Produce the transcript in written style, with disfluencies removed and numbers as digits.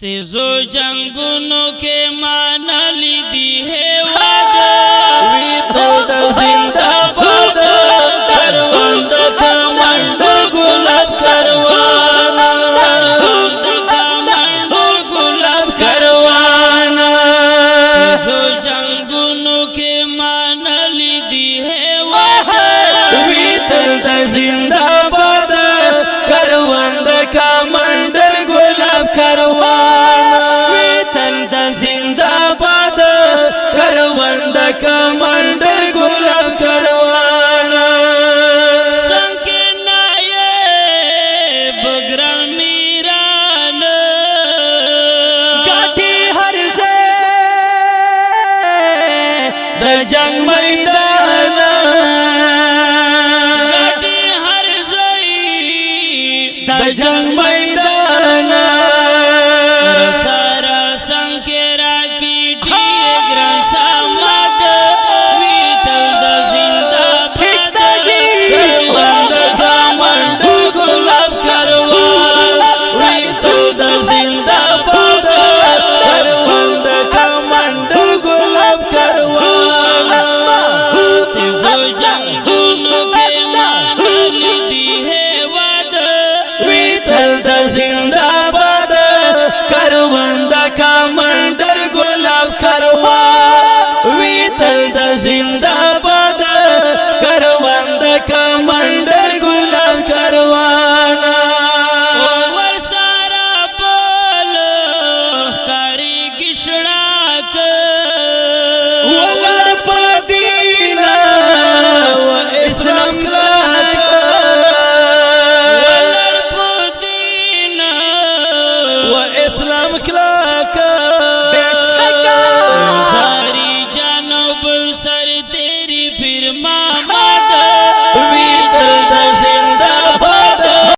تیزو جنگونو کے مانا لی دی ہے وعدہ ویتل دا زندہ باد کروان دا کمانڈ گلاب کروان گلاب کروان تیزو جنگونو کے مانا لی دی ہے وعدہ ویتل دا زندہ باد کروان دا کمانڈ گلاب کروان ویتل دا زندہ باد کروان دا کمانڈ گلاب کروان سنکے نائب گران میران گاٹی ہر سے دا جنگ میدان گاٹی ہر زئی دا جنگ میدان سارا سنکے راکی ٹھیک گران سامد ویتل دا زندہ باد کروان دا کمانڈ گلاب کروان ویتل دا زندہ باد کروان دا کمانڈ گلاب کروان تیزو جنگونو کے مانا لی دی ہے وعدہ ویتل دا زندہ باد کروان دا کمانڈر گلاب کروان ویتل دا زندہ باد کروان دا کمانڈر گلاب کروان ور سارا پول خاری گشڑاک ولر پا دینا و اسلام کلاک ولر پدین و اسلام کلاک